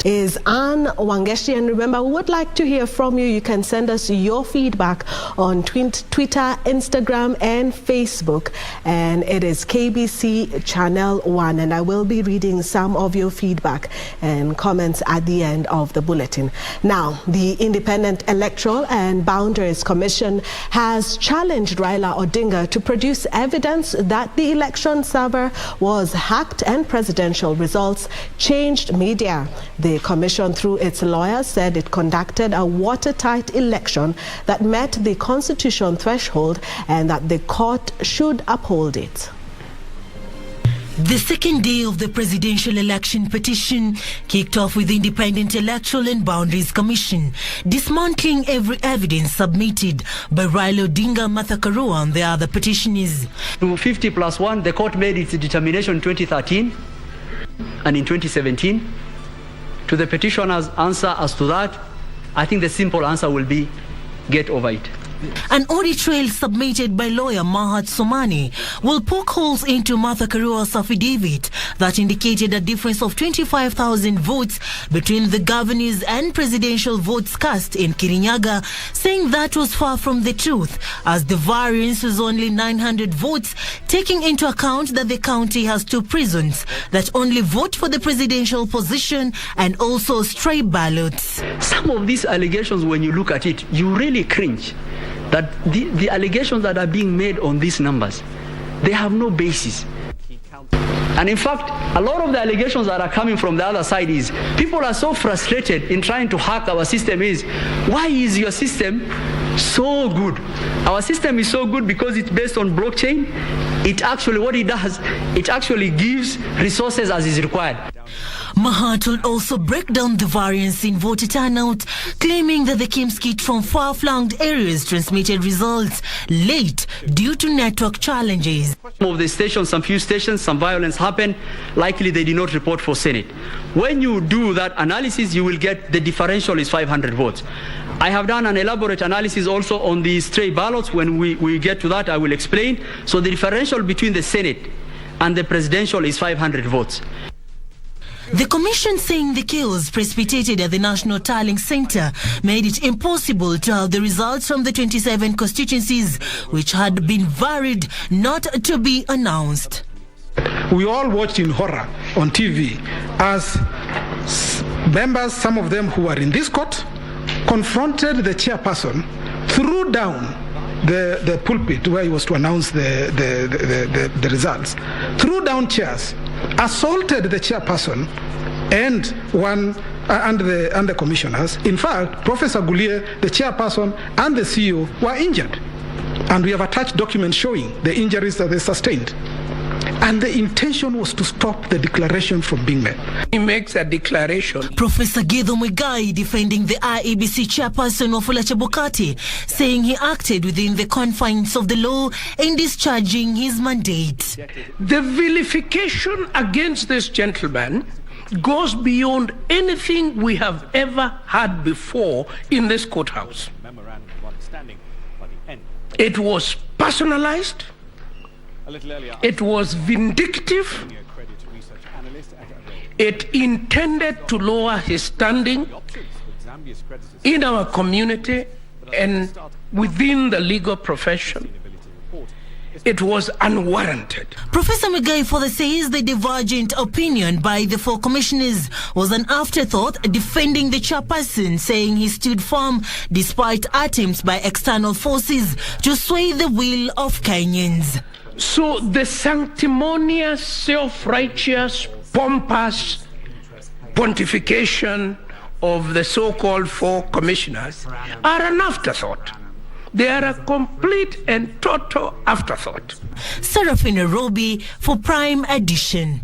Is Anne Wangeshi, and remember, we would like to hear from you. You can send us your feedback on Twitter, Instagram and Facebook, and it is KBC Channel 1, and I will be reading some of your feedback and comments at the end of the bulletin. Now, the Independent Electoral and Boundaries Commission has challenged Raila Odinga to produce evidence that the election server was hacked and presidential results changed media. The commission, through its lawyers, said it conducted a watertight election that met the constitution threshold and that the court should uphold it. The second day of the presidential election petition kicked off with the Independent Electoral and Boundaries Commission, dismantling every evidence submitted by Raila Odinga, Martha Karua and the other petitioners. To 50+1, the court made its determination in 2013 and in 2017. To the petitioner's answer as to that, I think the simple answer will be get over it. An audit trail submitted by lawyer Mahat Somani will poke holes into Martha Karua's affidavit that indicated a difference of 25,000 votes between the governor's and presidential votes cast in Kirinyaga, saying that was far from the truth, as the variance was only 900 votes, taking into account that the county has 2 prisons that only vote for the presidential position and also stray ballots. Some of these allegations, when you look at it, you really cringe. That the allegations that are being made on these numbers, they have no basis. And in fact, a lot of the allegations that are coming from the other side is people are so frustrated in trying to hack our system. Is why is your system so good? Our system is so good because it's based on blockchain. It actually, what it does, it actually gives resources as is required. Mahat will also break down the variance in voter turnout, claiming that the Kimskit from far-flung areas transmitted results late due to network challenges. Some of the stations, some few stations, some violence happened. Likely they did not report for Senate. When you do that analysis, you will get the differential is 500 votes. I have done an elaborate analysis also on the stray ballots. When we get to that, I will explain. So the differential between the Senate and the presidential is 500 votes. The commission, saying the chaos precipitated at the National Tallying Center made it impossible to have the results from the 27 constituencies, which had been varied, not to be announced. We all watched in horror on TV as members, some of them who were in this court, confronted the chairperson, threw down the pulpit where he was to announce the results, threw down chairs, assaulted the chairperson and the commissioners. In fact, Professor Gulier, the chairperson, and the CEO were injured. And we have attached documents showing the injuries that they sustained. And the intention was to stop the declaration from being made. He makes a declaration. Professor Githu Muigai defending the IEBC chairperson Wafula Chebukati, saying he acted within the confines of the law in discharging his mandate. The vilification against this gentleman goes beyond anything we have ever had before in this courthouse. It was personalized. It was vindictive. It intended to lower his standing in our community and within the legal profession. It was unwarranted. Professor Muigai further says the divergent opinion by the 4 commissioners was an afterthought, defending the chairperson, saying he stood firm despite attempts by external forces to sway the will of Kenyans. So the sanctimonious, self-righteous, pompous pontification of the so-called 4 commissioners are an afterthought. They are a complete and total afterthought. Serafina Robi for Prime Edition.